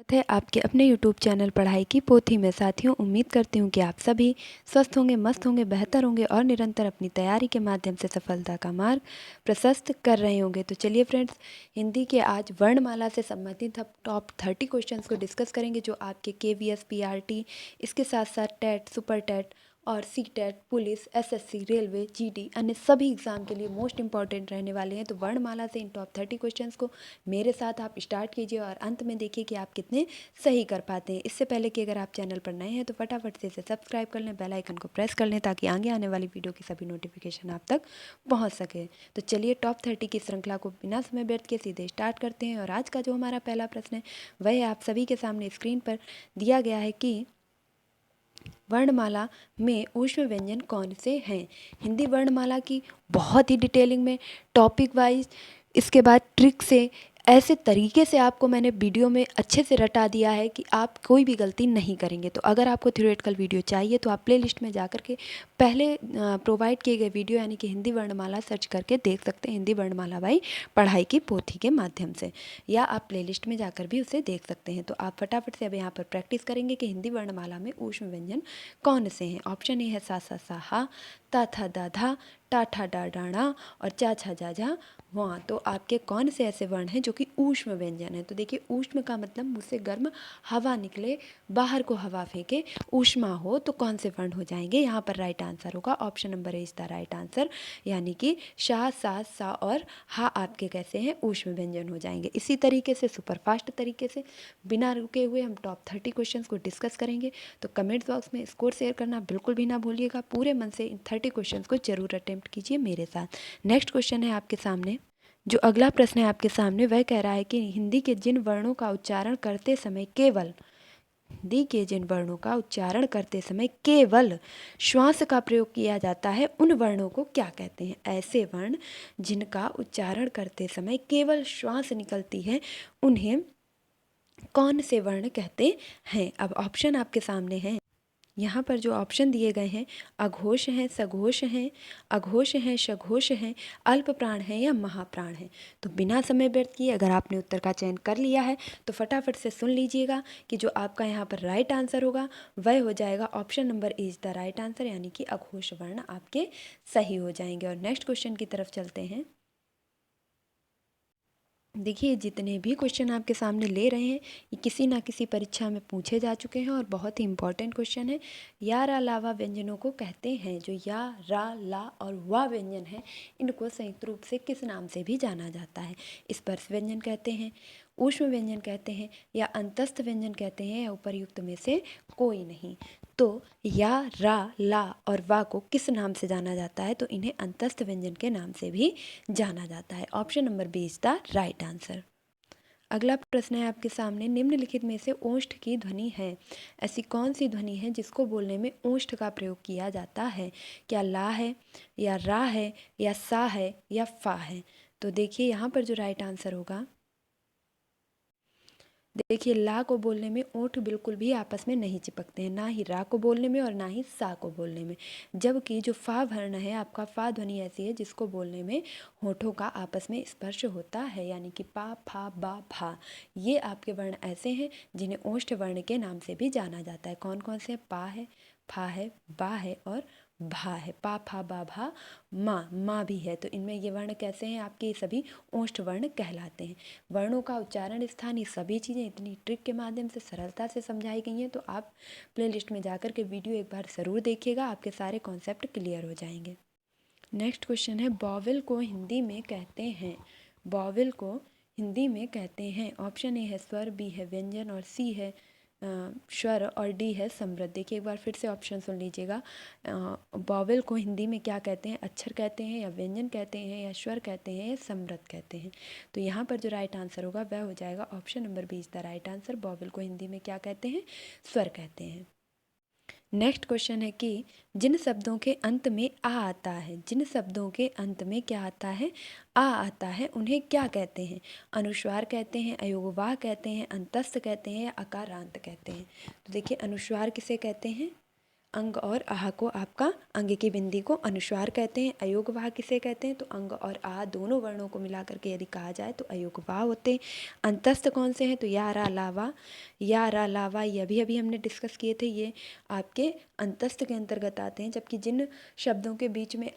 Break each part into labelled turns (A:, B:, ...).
A: है आपके अपने YouTube चैनल पढ़ाई की पोथी में। साथियों, उम्मीद करती हूँ कि आप सभी स्वस्थ होंगे, मस्त होंगे, बेहतर होंगे और निरंतर अपनी तैयारी के माध्यम से सफलता का मार्ग प्रशस्त कर रहे होंगे। तो चलिए फ्रेंड्स, हिंदी के आज वर्णमाला से संबंधित हम टॉप 30 क्वेश्चंस को डिस्कस करेंगे, जो आपके KVS, PRT, इसके साथ साथ टेट, सुपर टेट और CTET, police, SSC, railway, GD अन्य सभी एग्जाम के लिए मोस्ट इंपॉर्टेंट रहने वाले हैं। तो वर्णमाला से इन टॉप 30 क्वेश्चंस को मेरे साथ आप स्टार्ट कीजिए और अंत में देखिए कि आप कितने सही कर पाते हैं। इससे पहले कि अगर आप चैनल पर नए हैं तो फटाफट से इसे सब्सक्राइब कर लें, बेल आइकन को प्रेस कर लें ताकि आगे आने वाली वीडियो की सभी नोटिफिकेशन आप तक पहुंच सके। तो चलिए टॉप 30 की श्रृंखला को बिना समय व्यर्थ के सीधे स्टार्ट करते हैं। और आज का जो हमारा पहला प्रश्न है वह आप सभी के सामने स्क्रीन पर दिया गया है कि वर्णमाला में ऊष्म व्यंजन कौन से हैं। हिंदी वर्णमाला की बहुत ही डिटेलिंग में, टॉपिक वाइज, इसके बाद ट्रिक से, ऐसे तरीके से आपको मैंने वीडियो में अच्छे से रटा दिया है कि आप कोई भी गलती नहीं करेंगे। तो अगर आपको थ्योरेटिकल वीडियो चाहिए तो आप प्लेलिस्ट में जाकर के पहले प्रोवाइड किए गए वीडियो यानी कि हिंदी वर्णमाला सर्च करके देख सकते हैं, हिंदी वर्णमाला बाई पढ़ाई की पोथी के माध्यम से, या आप प्लेलिस्ट में जाकर भी उसे देख सकते हैं। तो आप फटाफट से अब यहाँ पर प्रैक्टिस करेंगे कि हिंदी वर्णमाला में ऊष्म व्यंजन कौन से हैं। ऑप्शन ए है सा सा सा हा, ता था दा धा, टा ठा डा डाणा और चा छा जा झा वहाँ। तो आपके कौन से ऐसे वर्ण हैं जो कि ऊष्म व्यंजन है। तो देखिए, ऊष्म का मतलब मुँह से गर्म हवा निकले, बाहर को हवा फेंके, ऊष्मा हो, तो कौन से वर्ण हो जाएंगे। यहाँ पर राइट आंसर होगा option number A is the right answer, यानी कि शाह, सा और हा आपके कैसे हैं, ऊष्म व्यंजन हो जाएंगे। इसी तरीके से सुपरफास्ट तरीके से बिना रुके हुए हम टॉप 30 क्वेश्चंस को डिस्कस करेंगे। तो कमेंट बॉक्स में स्कोर शेयर करना बिल्कुल भी ना भूलिएगा। पूरे मन से इन 30 क्वेश्चंस को जरूर अटेम्प्ट कीजिए मेरे साथ। नेक्स्ट क्वेश्चन है आपके सामने, जो अगला प्रश्न है आपके सामने, वह कह रहा है कि हिंदी के जिन वर्णों का उच्चारण करते समय केवल, हिंदी के जिन वर्णों का उच्चारण करते समय केवल श्वास का प्रयोग किया जाता है, उन वर्णों को क्या कहते हैं। ऐसे वर्ण जिनका उच्चारण करते समय केवल श्वास निकलती है, उन्हें कौन से वर्ण कहते हैं। अब ऑप्शन आपके सामने हैं। यहाँ पर जो ऑप्शन दिए गए हैं, अघोष हैं, सघोष हैं, अघोष हैं, सघोष हैं, अल्प प्राण हैं या महाप्राण हैं। तो बिना समय व्यर्थ किए अगर आपने उत्तर का चयन कर लिया है तो फटाफट से सुन लीजिएगा कि जो आपका यहाँ पर राइट आंसर होगा वह हो जाएगा option number is the right answer, यानी कि अघोष वर्ण आपके सही हो जाएंगे। और नेक्स्ट क्वेश्चन की तरफ चलते हैं। देखिए, जितने भी क्वेश्चन आपके सामने ले रहे हैं ये किसी ना किसी परीक्षा में पूछे जा चुके हैं और बहुत ही इंपॉर्टेंट क्वेश्चन है। या रा लावा व्यंजनों को कहते हैं। जो या रा ला और वा व्यंजन है, इनको संयुक्त रूप से किस नाम से भी जाना जाता है। स्पर्श व्यंजन कहते हैं, ऊष्म व्यंजन कहते हैं, या अंतस्थ व्यंजन कहते हैं, या उपर्युक्त में से कोई नहीं। तो या रा ला और वा को किस नाम से जाना जाता है, तो इन्हें अंतस्थ व्यंजन के नाम से भी जाना जाता है। Option number B is the right answer. अगला प्रश्न है आपके सामने, निम्नलिखित में से ओष्ठ की ध्वनि है। ऐसी कौन सी ध्वनि है जिसको बोलने में ओष्ठ का प्रयोग किया जाता है। क्या ला है, या रा है, या सा है, या फा है। तो देखिए यहाँ पर जो राइट आंसर होगा, देखिए ला को बोलने में ओंठ बिल्कुल भी आपस में नहीं चिपकते हैं, ना ही रा को बोलने में और ना ही सा को बोलने में। जबकि जो फा वर्ण है आपका, फा ध्वनि ऐसी है जिसको बोलने में होठों का आपस में स्पर्श होता है, यानी कि पा, फा, बा, भा। ये आपके वर्ण ऐसे हैं जिन्हें ओष्ठ वर्ण के नाम से भी जाना जाता है। कौन कौन से, पा है, फा है, बा है और भा है। पा, फा, बा, भा, माँ भी है। तो इनमें ये वर्ण कैसे हैं, आपके सभी ओष्ठ वर्ण कहलाते हैं। वर्णों का उच्चारण स्थान, ये सभी चीज़ें इतनी ट्रिक के माध्यम से सरलता से समझाई गई हैं। तो आप प्लेलिस्ट में जाकर के वीडियो एक बार ज़रूर देखिएगा, आपके सारे कॉन्सेप्ट क्लियर हो जाएंगे। नेक्स्ट क्वेश्चन है, बॉवेल को हिंदी में कहते हैं। बॉवेल को हिंदी में कहते हैं। ऑप्शन ए है स्वर, बी है व्यंजन और सी है स्वर और डी है समृद्ध। देखिए एक बार फिर से ऑप्शन सुन लीजिएगा। बॉवेल को हिंदी में क्या कहते हैं, अक्षर कहते हैं, या व्यंजन कहते हैं, या स्वर कहते हैं, या समृद्ध कहते हैं। तो यहाँ पर जो राइट आंसर होगा वह हो जाएगा option number B is the right answer. Vowel को हिंदी में क्या कहते हैं, स्वर कहते हैं। नेक्स्ट क्वेश्चन है कि जिन शब्दों के अंत में आ आता है, जिन शब्दों के अंत में क्या आता है, आ आता है, उन्हें क्या कहते हैं। अनुस्वार कहते हैं, अयोगवाह कहते हैं, अंतस्थ कहते हैं, या अकारांत कहते हैं। तो देखिए अनुस्वार किसे कहते हैं, अंग और आह को आपका अंग की बिंदी को अनुस्वार कहते हैं। अयोगवाह किसे कहते हैं? तो अंग और आह दोनों वर्णों को मिला करके यदि कहा जाए तो अयोगवाह होते हैं। अंतस्थ कौन से हैं? तो या रा लावा, या रा लावा ये अभी हमने डिस्कस किए थे, ये आपके अंतस्थ के अंतर्गत आते हैं। जबकि जिन शब्दों के बीच में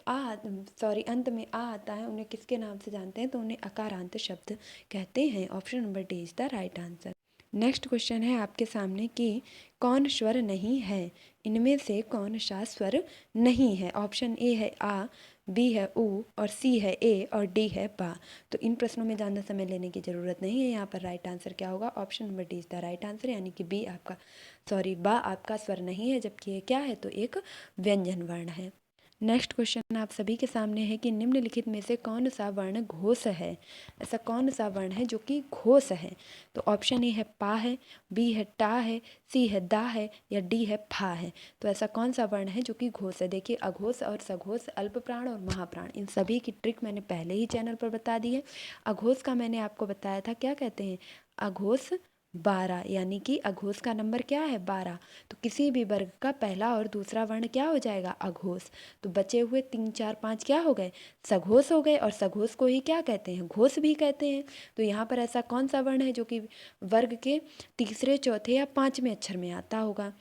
A: अंत में आ आता है उन्हें किसके नाम से जानते हैं? तो उन्हें अकारांत शब्द कहते हैं। Option number D is the right answer. Next question है आपके सामने कि कौन स्वर नहीं है? इनमें से कौन सा स्वर नहीं है? ऑप्शन ए है आ, बी है ऊ, और सी है ए, और डी है बा। तो इन प्रश्नों में ज़्यादा समय लेने की ज़रूरत नहीं है। यहाँ पर राइट आंसर क्या होगा? Option number D is the right answer, यानी कि बा आपका स्वर नहीं है, जबकि ये क्या है? तो एक व्यंजन वर्ण है। नेक्स्ट क्वेश्चन आप सभी के सामने है कि निम्नलिखित में से कौन सा वर्ण घोष है? ऐसा कौन सा वर्ण है जो कि घोष है? तो ऑप्शन ए है पा है, बी है टा है, सी है दा है, या डी है फा है। तो ऐसा कौन सा वर्ण है जो कि घोष है? देखिए, अघोष और सघोष, अल्प प्राण और महाप्राण, इन सभी की ट्रिक मैंने पहले ही चैनल पर बता दी है। अघोष का मैंने आपको बताया था, क्या कहते हैं? अघोष 12, यानी कि अघोष का नंबर क्या है? 12। तो किसी भी वर्ग का पहला और दूसरा वर्ण क्या हो जाएगा? अघोष। तो बचे हुए 3, 4, 5 क्या हो गए? सघोष हो गए, और सघोष को ही क्या कहते हैं? घोष भी कहते हैं। तो यहाँ पर ऐसा कौन सा वर्ण है जो कि वर्ग के तीसरे, चौथे या पांचवें अक्षर में आता होगा?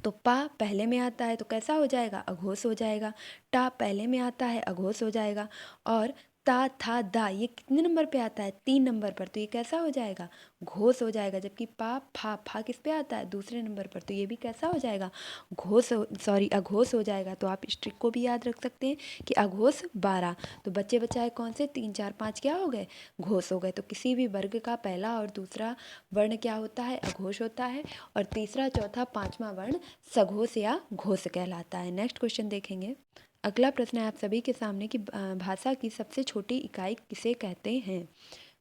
A: तो पा पहले में आता है तो कैसा हो जाएगा? अघोष हो जाएगा। टा पहले में आता है, अघोष हो जाएगा। और ता, था, दा ये कितने नंबर पे आता है? 3 नंबर पर, तो ये कैसा हो जाएगा? घोष हो जाएगा। जबकि पा, फा किस पे आता है? दूसरे नंबर पर, तो ये भी कैसा हो जाएगा? अघोष हो जाएगा। तो आप इस ट्रिक को भी याद रख सकते हैं कि अघोष 12। तो बच्चे बचाए कौन से? 3, 4, 5 क्या हो गए? घोष हो गए। तो किसी भी वर्ग का पहला और दूसरा वर्ण क्या होता है? अघोष होता है, और तीसरा, चौथा, पांचवा वर्ण सघोष या घोष कहलाता है। नेक्स्ट क्वेश्चन देखेंगे। अगला प्रश्न है आप सभी के सामने कि भाषा की सबसे छोटी इकाई किसे कहते हैं?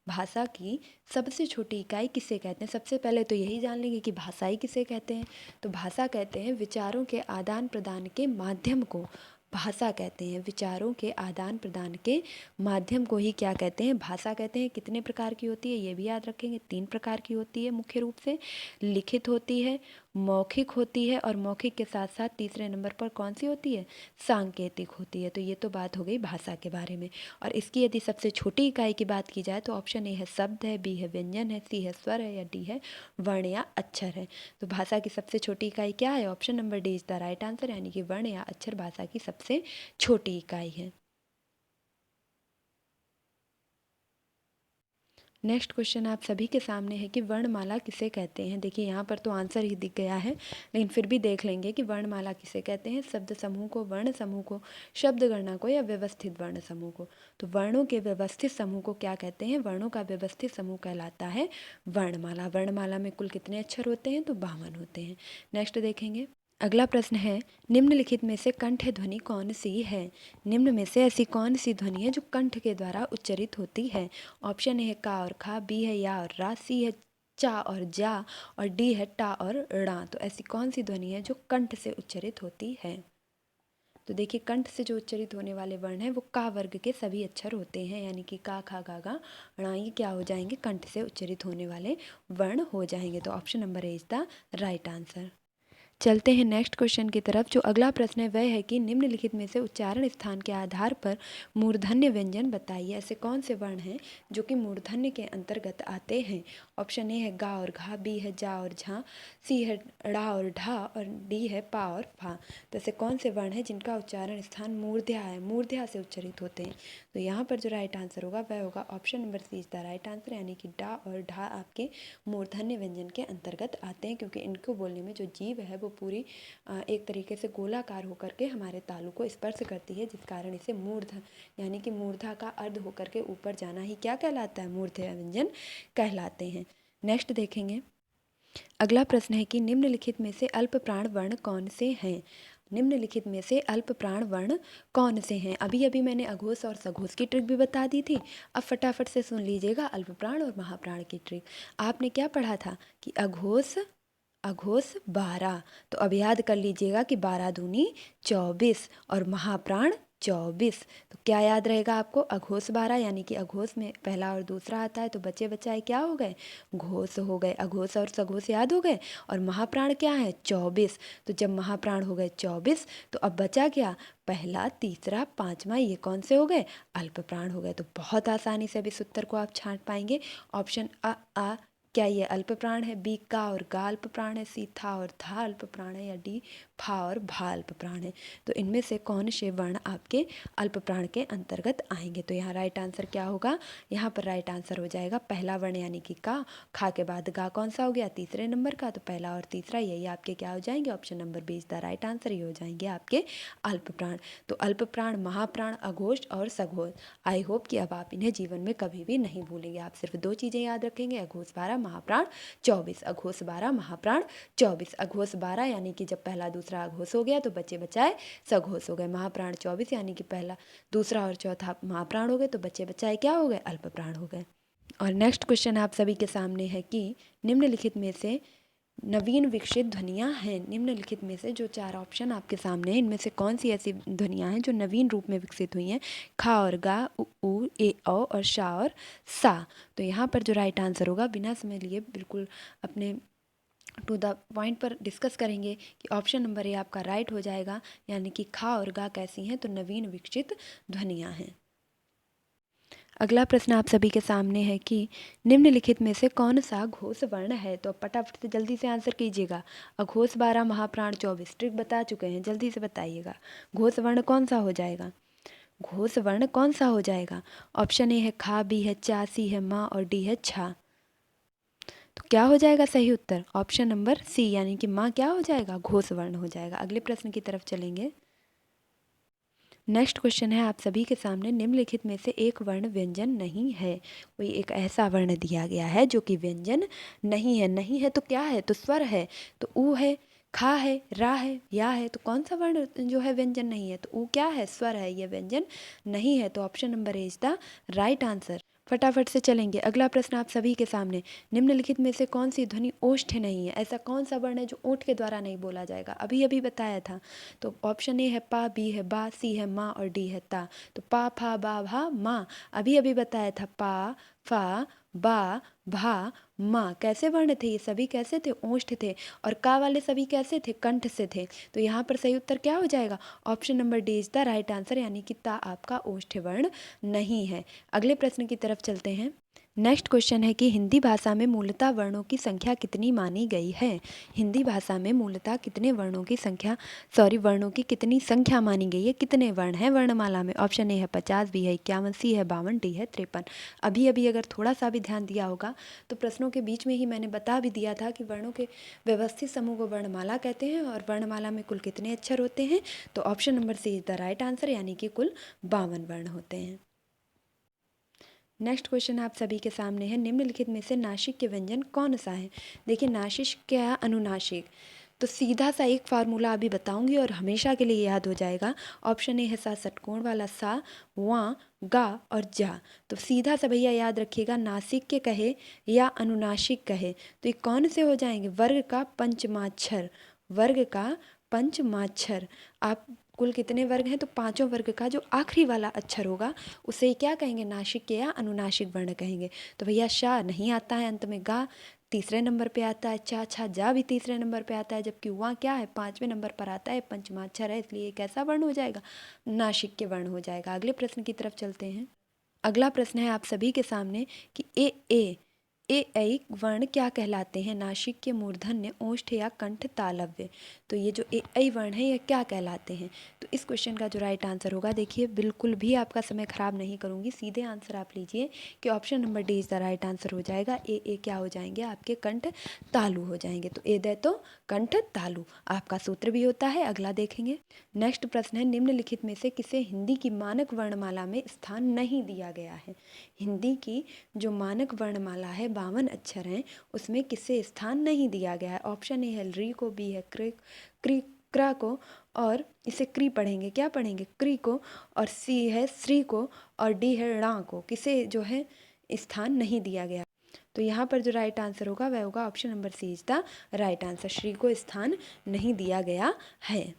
A: भाषा की सबसे छोटी इकाई किसे कहते हैं? सबसे पहले तो यही जान लेंगे कि भाषाई किसे कहते हैं। तो भाषा कहते हैं विचारों के आदान प्रदान के माध्यम को भाषा कहते हैं। विचारों के आदान प्रदान के माध्यम को ही क्या कहते हैं? भाषा कहते हैं। कितने प्रकार की होती है ये भी याद रखेंगे, 3 प्रकार की होती है मुख्य रूप से। लिखित होती है, मौखिक होती है, और मौखिक के साथ साथ तीसरे नंबर पर कौन सी होती है? सांकेतिक होती है। तो ये तो बात हो गई भाषा के बारे में। और इसकी यदि सबसे छोटी इकाई की बात की जाए तो ऑप्शन ए है शब्द है, बी है व्यंजन है, सी है स्वर है, या डी है वर्ण या अक्षर है। तो भाषा की सबसे छोटी इकाई क्या है? Option number D is the right answer, यानी कि वर्ण या अक्षर भाषा की सबसे छोटी इकाई है। नेक्स्ट क्वेश्चन आप सभी के सामने है कि वर्णमाला किसे कहते हैं? देखिए, यहाँ पर तो आंसर ही दिख गया है, लेकिन फिर भी देख लेंगे कि वर्णमाला किसे कहते हैं। शब्द समूह को, वर्ण समूह को, शब्द गणना को, या व्यवस्थित वर्ण समूह को। तो वर्णों के व्यवस्थित समूह को क्या कहते हैं? वर्णों का व्यवस्थित समूह कहलाता है वर्णमाला। वर्णमाला में कुल कितने अक्षर होते हैं? तो 52 होते हैं। नेक्स्ट देखेंगे। अगला प्रश्न है, निम्नलिखित में से कंठ ध्वनि कौन सी है? निम्न में से ऐसी कौन सी ध्वनि है जो कंठ के द्वारा उच्चरित होती है? ऑप्शन ए है का और खा, बी है या और रा, सी है चा और जा, और डी है टा और ड़ा। तो ऐसी कौन सी ध्वनि है जो कंठ से उच्चरित होती है? तो देखिए, कंठ से जो उच्चरित होने वाले वर्ण हैं वो का वर्ग के सभी अक्षर होते हैं, यानी कि का, खा, गा, गा, णा, ये क्या हो जाएंगे? कंठ से उच्चरित होने वाले वर्ण हो जाएंगे। तो option number A is the right answer. चलते हैं नेक्स्ट क्वेश्चन की तरफ। जो अगला प्रश्न है वह है कि निम्नलिखित में से उच्चारण स्थान के आधार पर मूर्धन्य व्यंजन बताइए। ऐसे कौन से वर्ण हैं जो कि मूर्धन्य के अंतर्गत आते हैं? ऑप्शन ए है गा और घा, बी है जा और झा, सी है ड़ा और ढा, और डी है पा और फा। तो ऐसे कौन से वर्ण हैं जिनका उच्चारण स्थान मूर्ध्या है, मूर्ध्या से उच्चरित होते हैं? तो यहाँ पर जो राइट आंसर होगा वह होगा option number C is the right answer, यानी कि डा और ढा आपके मूर्धन्य व्यंजन के अंतर्गत आते हैं, क्योंकि इनको बोलने में जो जीभ है वो पूरी एक तरीके से गोलाकार होकर के हमारे तालु को स्पर्श करती है, जिस कारण इसे मूर्ध, यानी कि मूर्धा का अर्ध होकर के ऊपर जाना ही क्या कहलाता है? मूर्धन्य व्यंजन कहलाते हैं। नेक्स्ट देखेंगे। अगला प्रश्न है कि निम्नलिखित में से अल्प प्राण वर्ण कौन से हैं? निम्नलिखित में से अल्प प्राण वर्ण कौन से हैं? अभी अभी मैंने अघोष और सघोष की ट्रिक भी बता दी थी। अब फटाफट से सुन लीजिएगा अल्प प्राण और महाप्राण की ट्रिक। आपने क्या पढ़ा था कि अघोष 12। तो अब याद कर लीजिएगा कि 12 दूनी 24, और महाप्राण 24। तो क्या याद रहेगा आपको, अघोष 12 यानी कि अघोष में पहला और दूसरा आता है, तो बचे बचाए क्या हो गए, घोष हो गए। अघोष और सघोष याद हो गए। और महाप्राण क्या है, 24। तो जब महाप्राण हो गए 24, तो अब बचा क्या, पहला, तीसरा, पांचवा, ये कौन से हो गए, अल्प प्राण हो गए। तो बहुत आसानी से अब इस उत्तर को आप छांट पाएंगे। ऑप्शन आ क्या ये अल्प प्राण है, बी का और गा अल्प प्राण है, सी था और था अल्प प्राण है, या डी फा और भा अल्प प्राण है। तो इनमें से कौन से वर्ण आपके अल्प प्राण के अंतर्गत आएंगे। तो यहाँ राइट आंसर क्या होगा, यहाँ पर राइट आंसर हो जाएगा पहला वर्ण यानी कि का। खा के बाद गा कौन सा हो गया, तीसरे नंबर का। तो पहला और तीसरा यही आपके क्या हो जाएंगे, option number 20 the right answer ये हो जाएंगे आपके अल्प प्राण। तो अल्प प्राण, महाप्राण, अघोष और सघोष, आई होप कि अब आप इन्हें जीवन में कभी भी नहीं भूलेंगे। आप सिर्फ 2 चीज़ें याद रखेंगे, अघोष 12 महाप्राण 24। अघोष 12 महाप्राण 24। अघोष 12 यानी कि जब पहला दूसरा अघोष हो गया तो बचे बचाए सघोष हो गए। महाप्राण 24 यानी कि पहला दूसरा और चौथा महाप्राण हो गए, तो बचे बचाए क्या हो गए, अल्प प्राण हो गए। और नेक्स्ट क्वेश्चन आप सभी के सामने है कि निम्नलिखित में से नवीन विकसित ध्वनियाँ हैं। निम्नलिखित में से जो 4 ऑप्शन आपके सामने हैं, इनमें से कौन सी ऐसी ध्वनियाँ हैं जो नवीन रूप में विकसित हुई हैं। खा और गा, उ ए औ और शा और सा। तो यहाँ पर जो राइट आंसर होगा, बिना समय लिए बिल्कुल अपने टू द पॉइंट पर डिस्कस करेंगे कि ऑप्शन नंबर ए आपका राइट हो जाएगा, यानी कि खा और गा कैसी हैं, तो नवीन विकसित ध्वनियाँ हैं। अगला प्रश्न आप सभी के सामने है कि निम्नलिखित में से कौन सा घोष वर्ण है। तो फटाफट से जल्दी से आंसर कीजिएगा। अघोष 12 महाप्राण 24 ट्रिक बता चुके हैं, जल्दी से बताइएगा घोष वर्ण कौन सा हो जाएगा, घोष वर्ण कौन सा हो जाएगा। ऑप्शन ए है खा, बी है चा, सी है माँ और डी है छा। तो क्या हो जाएगा सही उत्तर, ऑप्शन नंबर सी यानी कि माँ क्या हो जाएगा, घोष वर्ण हो जाएगा। अगले प्रश्न की तरफ चलेंगे। नेक्स्ट क्वेश्चन है आप सभी के सामने, निम्नलिखित में से एक वर्ण व्यंजन नहीं है। कोई एक ऐसा वर्ण दिया गया है जो कि व्यंजन नहीं है। नहीं है तो क्या है, तो स्वर है। तो ऊ है, खा है, रा है, या है। तो कौन सा वर्ण जो है व्यंजन नहीं है, तो ऊ क्या है, स्वर है, ये व्यंजन नहीं है। तो option number A is the right answer. फटाफट से चलेंगे। अगला प्रश्न आप सभी के सामने, निम्नलिखित में से कौन सी ध्वनि ओष्ठ नहीं है। ऐसा कौन सा वर्ण है जो ओठ के द्वारा नहीं बोला जाएगा, अभी अभी बताया था। तो ऑप्शन ए है पा, बी है बा, सी है माँ और डी है ता। तो पा फा बा भा माँ, अभी अभी बताया था, पा फा बा भा माँ कैसे वर्ण थे, ये सभी कैसे थे, ओष्ठ थे। और का वाले सभी कैसे थे, कंठ से थे। तो यहाँ पर सही उत्तर क्या हो जाएगा, option number D is the right answer, यानी कि ता आपका ओष्ठ वर्ण नहीं है। अगले प्रश्न की तरफ चलते हैं। नेक्स्ट क्वेश्चन है कि हिंदी भाषा में मूलतः वर्णों की संख्या कितनी मानी गई है। हिंदी भाषा में मूलतः कितने वर्णों की संख्या, वर्णों की कितनी संख्या मानी गई है, कितने वर्ण हैं वर्णमाला में। ऑप्शन ए है 50, बी है 51, सी है 52, डी है 53। अभी अभी अगर थोड़ा सा भी ध्यान दिया होगा तो प्रश्नों के बीच में ही मैंने बता भी दिया था कि वर्णों के व्यवस्थित समूह को वर्णमाला कहते हैं और वर्णमाला में कुल कितने अक्षर होते हैं। तो option number C is the right answer, यानी कि कुल 52 वर्ण होते हैं। नेक्स्ट क्वेश्चन आप सभी के सामने है, निम्नलिखित में से नासिक के व्यंजन कौन सा है। देखिए नासिक क्या, अनुनासिक। तो सीधा सा एक फार्मूला अभी बताऊंगी और हमेशा के लिए याद हो जाएगा। ऑप्शन ए है सा षटकोण वाला सा, वा, गा और जा। तो सीधा सा भैया याद रखिएगा, नासिक के कहे या अनुनासिक कहे तो ये कौन से हो जाएंगे, वर्ग का पंचमाक्षर। वर्ग का पंचमाक्षर। आप कुल कितने वर्ग हैं, तो 5 वर्ग का जो आखिरी वाला अक्षर होगा उसे क्या कहेंगे, नासिक के या अनुनासिक वर्ण कहेंगे। तो भैया शा नहीं आता है अंत में, गा तीसरे नंबर पे आता है, चा छा जा भी तीसरे नंबर पे आता है, जबकि वहाँ क्या है 5वें नंबर पर आता है, पंचमाक्षर है, इसलिए कैसा वर्ण हो जाएगा, नासिक के वर्ण हो जाएगा। अगले प्रश्न की तरफ चलते हैं। अगला प्रश्न है आप सभी के सामने कि ए वर्ण क्या कहलाते हैं, नासिक के मूर्धन्य, ओष्ठ या कंठ तालव्य। तो ये जो ए वर्ण है ये क्या कहलाते हैं। तो इस क्वेश्चन का जो राइट आंसर होगा, देखिए बिल्कुल भी आपका समय खराब नहीं करूंगी, सीधे आंसर आप लीजिए कि option number D is the right answer हो जाएगा। ए क्या हो जाएंगे, आपके कंठ तालु हो जाएंगे। तो ए दे तो कंठ तालु आपका सूत्र भी होता है। अगला देखेंगे। नेक्स्ट प्रश्न है, निम्नलिखित में से किसे हिंदी की मानक वर्णमाला में स्थान नहीं दिया गया है। हिंदी की जो मानक वर्णमाला है 52 अक्षर हैं, उसमें किसे स्थान नहीं दिया गया है। ऑप्शन ए है री को, बी है क्रा को और इसे क्री पढ़ेंगे, क्या पढ़ेंगे, क्री को, और सी है श्री को और डी है णा को, किसे जो है स्थान नहीं दिया गया। तो यहाँ पर जो राइट आंसर होगा वह होगा option number C is the right answer, श्री को स्थान नहीं दिया गया है।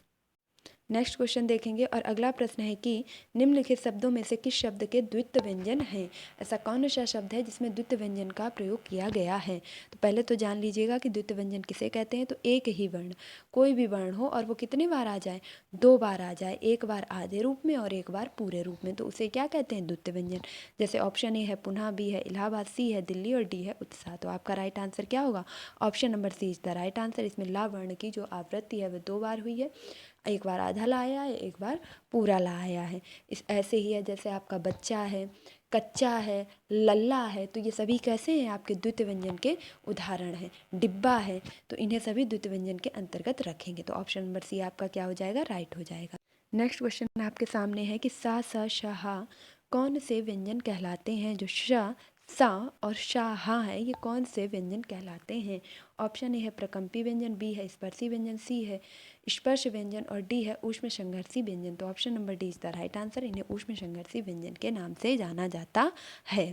A: नेक्स्ट क्वेश्चन देखेंगे और अगला प्रश्न है कि निम्नलिखित शब्दों में से किस शब्द के द्वित्व व्यंजन हैं। ऐसा कौन सा शब्द है जिसमें द्वित्व व्यंजन का प्रयोग किया गया है। तो पहले तो जान लीजिएगा कि द्वित्व व्यंजन किसे कहते हैं। तो एक ही वर्ण, कोई भी वर्ण हो और वो कितने बार आ जाए, 2 बार आ जाए, एक बार आधे रूप में और एक बार पूरे रूप में, तो उसे क्या कहते हैं, द्वित्व व्यंजन। जैसे ऑप्शन ए है पुनः, बी है इलाहाबाद, सी है दिल्ली और डी है उत्साह। तो आपका राइट आंसर क्या होगा, option number C is the right answer. इसमें ला वर्ण की जो आवृत्ति है वह 2 बार हुई है, एक बार आधा लाया है, एक बार पूरा लाया है। इस ऐसे ही है जैसे आपका बच्चा है, कच्चा है, लल्ला है, तो ये सभी कैसे हैं, आपके द्वित्व व्यंजन के उदाहरण हैं। डिब्बा है, तो इन्हें सभी द्वित्व व्यंजन के अंतर्गत रखेंगे। तो ऑप्शन नंबर सी आपका क्या हो जाएगा, राइट हो जाएगा। नेक्स्ट क्वेश्चन आपके सामने है कि सा स श हा कौन से व्यंजन कहलाते हैं। जो श, सा और शा हा है, ये कौन से व्यंजन कहलाते हैं। ऑप्शन ए है प्रकम्पी व्यंजन, बी है स्पर्शी व्यंजन, सी है स्पर्श व्यंजन और डी है ऊष्म संघर्षी व्यंजन। तो option number D is the right answer. इन्हें ऊष्म संघर्षी व्यंजन के नाम से जाना जाता है।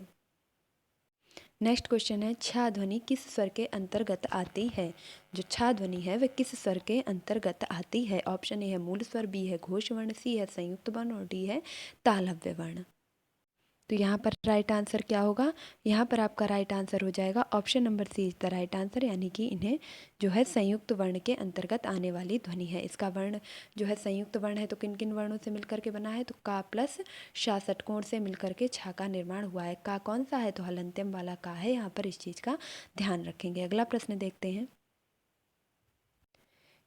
A: नेक्स्ट क्वेश्चन है छा ध्वनि किस स्वर के अंतर्गत आती है। जो छा ध्वनि है वह किस स्वर के अंतर्गत आती है। ऑप्शन ए है मूल स्वर, बी है घोष वर्ण, सी है संयुक्त वर्ण और डी है तालव्य वर्ण। तो यहाँ पर राइट आंसर क्या होगा, यहाँ पर आपका राइट आंसर हो जाएगा option number C is the right answer, यानी कि इन्हें जो है संयुक्त वर्ण के अंतर्गत आने वाली ध्वनि है। इसका वर्ण जो है संयुक्त वर्ण है, तो किन किन वर्णों से मिलकर के बना है, तो का प्लस शा षटकोण से मिलकर के छा का निर्माण हुआ है। का कौन सा है, तो हलंत्यम वाला का है। यहाँ पर इस चीज़ का ध्यान रखेंगे। अगला प्रश्न देखते हैं।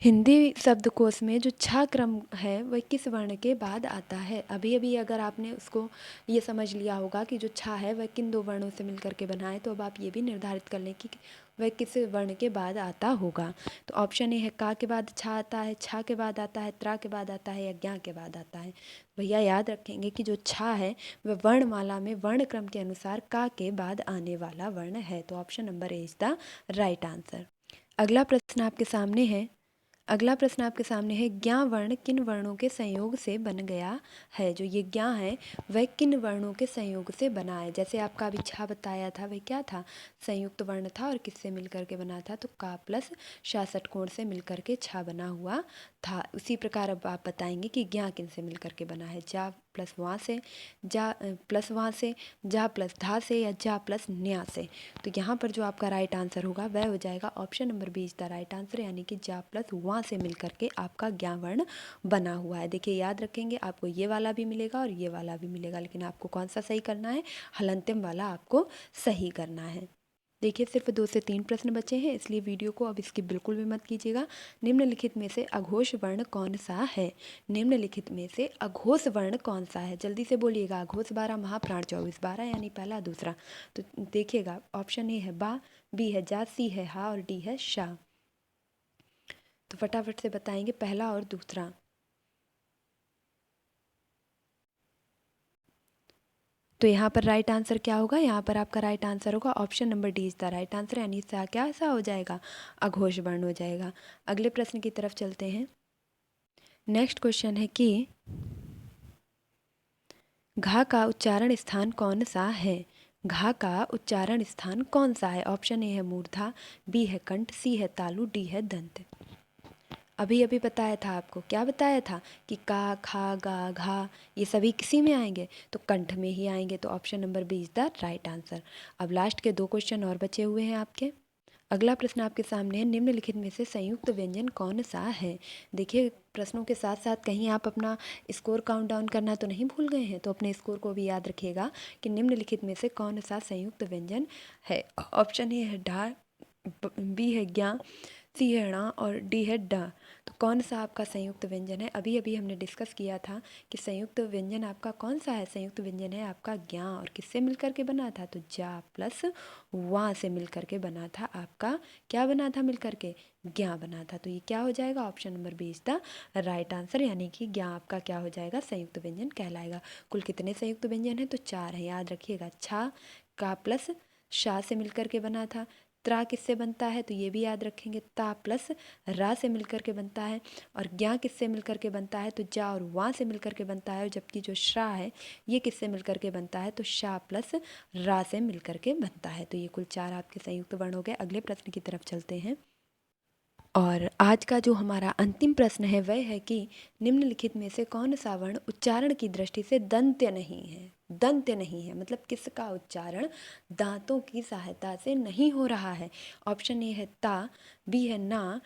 A: हिंदी शब्दकोश में जो छा क्रम है वह किस वर्ण के बाद आता है। अभी अभी अगर आपने उसको ये समझ लिया होगा कि जो छा है वह किन 2 वर्णों से मिलकर के बना है, तो अब आप ये भी निर्धारित कर लें कि वह किस वर्ण के बाद आता होगा। तो ऑप्शन ए है का के बाद छा आता है, छा के बाद आता है, त्रा के बाद आता है या ज्ञा के बाद आता है। भैया याद रखेंगे कि जो छा है वह वर्णमाला में वर्ण क्रम के अनुसार का के बाद आने वाला वर्ण है। तो option number A is the right answer. अगला प्रश्न आपके सामने है। अगला प्रश्न आपके सामने है ज्ञा वर्ण किन वर्णों के संयोग से बन गया है। जो ये ज्ञा है वह किन वर्णों के संयोग से बना है। जैसे आपका अभी छा बताया था वह क्या था, संयुक्त वर्ण था और किससे मिलकर के बना था, तो का प्लस शा षटकोण से मिलकर के छा बना हुआ था। उसी प्रकार अब आप बताएंगे कि ज्ञा किन से मिलकर के बना है, जा प्लस वहाँ से, जा प्लस वहाँ से, जा प्लस धा से या जा प्लस न्या से। तो यहाँ पर जो आपका राइट आंसर होगा वह हो जाएगा option number B is the right answer, यानी कि जा प्लस वहाँ से मिलकर के आपका ज्ञा वर्ण बना हुआ है। देखिए याद रखेंगे, आपको ये वाला भी मिलेगा और ये वाला भी मिलेगा, लेकिन आपको कौन सा सही करना है, हलंतिम वाला आपको सही करना है। देखिए सिर्फ 2 से 3 प्रश्न बचे हैं, इसलिए वीडियो को अब इसकी बिल्कुल भी मत कीजिएगा। निम्नलिखित में से अघोष वर्ण कौन सा है। निम्नलिखित में से अघोष वर्ण कौन सा है, जल्दी से बोलिएगा। अघोष 12, महाप्राण 24, 12 यानी पहला दूसरा। तो देखिएगा ऑप्शन ए है बा, बी है जा, सी है हा और डी है शा। तो फटाफट से बताएंगे पहला और दूसरा। तो यहाँ पर राइट आंसर क्या होगा, यहाँ पर आपका राइट आंसर होगा option number D is the right answer, यानी इसका क्या ऐसा हो जाएगा, अघोष वर्ण हो जाएगा। अगले प्रश्न की तरफ चलते हैं। नेक्स्ट क्वेश्चन है कि घा का उच्चारण स्थान कौन सा है। घा का उच्चारण स्थान कौन सा है। ऑप्शन ए है मूर्धा, बी है कंठ, सी है तालु, डी है दंत। अभी अभी बताया था आपको, क्या बताया था कि का, खा, गा, घा ये सभी किसी में आएंगे, तो कंठ में ही आएंगे। तो option number B is the right answer. अब लास्ट के 2 क्वेश्चन और बचे हुए हैं आपके। अगला प्रश्न आपके सामने है, निम्नलिखित में से संयुक्त व्यंजन कौन सा है। देखिए प्रश्नों के साथ साथ कहीं आप अपना स्कोर काउंट डाउन करना तो नहीं भूल गए हैं, तो अपने स्कोर को भी याद रखिएगा कि निम्नलिखित में से कौन सा संयुक्त व्यंजन है। ऑप्शन ए है ढा, बी है ज्ञा, सी है णा और डी है डा। तो कौन सा आपका संयुक्त व्यंजन है। अभी अभी हमने डिस्कस किया था कि संयुक्त व्यंजन आपका कौन सा है। संयुक्त व्यंजन है आपका ज्ञा, और किससे मिलकर के बना था, तो जा प्लस वा से मिलकर के बना था। आपका क्या बना था मिलकर के, ज्ञा बना था। तो ये क्या हो जाएगा, option number B is the right answer, यानी कि ज्ञा आपका क्या हो जाएगा, संयुक्त व्यंजन कहलाएगा। कुल कितने संयुक्त व्यंजन हैं, तो 4 हैं, याद रखिएगा। छा का प्लस शा से मिलकर के बना था। त्रा किससे बनता है, तो ये भी याद रखेंगे, ता प्लस रा से मिलकर के बनता है। और ज्ञा किससे मिलकर के बनता है, तो जा और वा से मिलकर के बनता है। और जबकि जो श्रा है ये किससे मिलकर के बनता है, तो शा प्लस रा से मिलकर के बनता है। तो ये कुल 4 आपके संयुक्त वर्ण हो गए। अगले प्रश्न की तरफ चलते हैं। और आज का जो हमारा अंतिम प्रश्न है वह है कि निम्नलिखित में से कौन सा वर्ण उच्चारण की दृष्टि से दंत्य नहीं है। दंत्य नहीं है मतलब किसका उच्चारण दांतों की सहायता से नहीं हो रहा है। ऑप्शन ए है ता, बी है ना,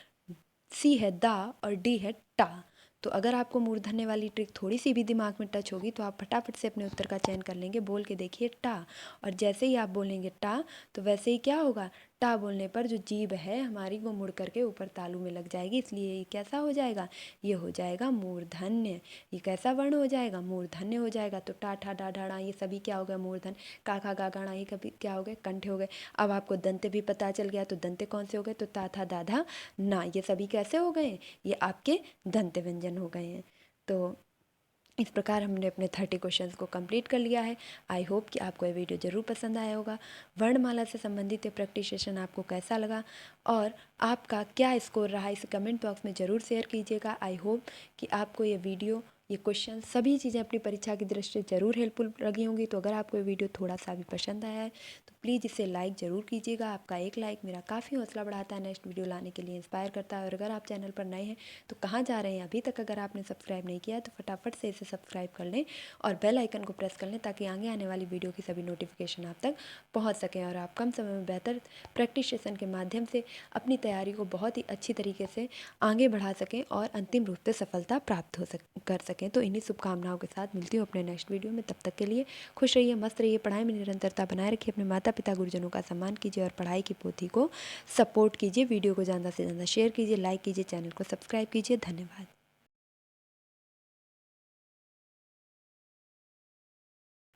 A: सी है दा और डी है टा। तो अगर आपको मूर्धन्य वाली ट्रिक थोड़ी सी भी दिमाग में टच होगी तो आप फटाफट से अपने उत्तर का चयन कर लेंगे। बोल के देखिए टा, और जैसे ही आप बोलेंगे टा तो वैसे ही क्या होगा, टा बोलने पर जो जीभ है हमारी वो मुड़ करके ऊपर तालू में लग जाएगी, इसलिए ये कैसा हो जाएगा, ये हो जाएगा मूर्धन्य। ये कैसा वर्ण हो जाएगा, मूर्धन्य हो जाएगा। तो टा ठा डा ढाड़ा ये सभी क्या हो गया, मूर्धन्य। का खा गा गाना ये कभी क्या हो गए, कंठ हो गए। अब आपको दंत भी पता चल गया, तो दंत कौन से हो गए, तो ता था दाधा ना, ये सभी कैसे हो गए, ये आपके दंत व्यंजन हो गए हैं। तो इस प्रकार हमने अपने 30 क्वेश्चंस को कंप्लीट कर लिया है। आई होप कि आपको ये वीडियो ज़रूर पसंद आया होगा। वर्णमाला से संबंधित ये प्रैक्टिस सेशन आपको कैसा लगा और आपका क्या स्कोर रहा, इसे कमेंट बॉक्स में ज़रूर शेयर कीजिएगा। आई होप कि आपको ये वीडियो, ये क्वेश्चन, सभी चीज़ें अपनी परीक्षा की दृष्टि से ज़रूर हेल्पफुल लगी होंगी। तो अगर आपको ये वीडियो थोड़ा सा भी पसंद आया है तो प्लीज़ इसे लाइक ज़रूर कीजिएगा। आपका एक लाइक मेरा काफ़ी हौसला बढ़ाता है, नेक्स्ट वीडियो लाने के लिए इंस्पायर करता है। और अगर आप चैनल पर नए हैं तो कहाँ जा रहे हैं, अभी तक अगर आपने सब्सक्राइब नहीं किया है तो फटाफट से इसे सब्सक्राइब कर लें और बेल आइकन को प्रेस कर लें ताकि आगे आने वाली वीडियो की सभी नोटिफिकेशन आप तक पहुँच सकें और आप कम समय में बेहतर प्रैक्टिस सेशन के माध्यम से अपनी तैयारी को बहुत ही अच्छी तरीके से आगे बढ़ा सकें और अंतिम रूप से सफलता प्राप्त कर सकें। तो इन्हीं शुभकामनाओं के साथ मिलती हूँ अपने नेक्स्ट वीडियो में। तब तक के लिए खुश रहिए, मस्त रहिए, पढ़ाई में निरंतरता बनाए रखिए, अपने माता पिता गुरुजनों का सम्मान कीजिए और पढ़ाई की पोथी को सपोर्ट कीजिए। वीडियो को ज़्यादा से ज़्यादा शेयर कीजिए, लाइक कीजिए, चैनल को सब्सक्राइब कीजिए। धन्यवाद।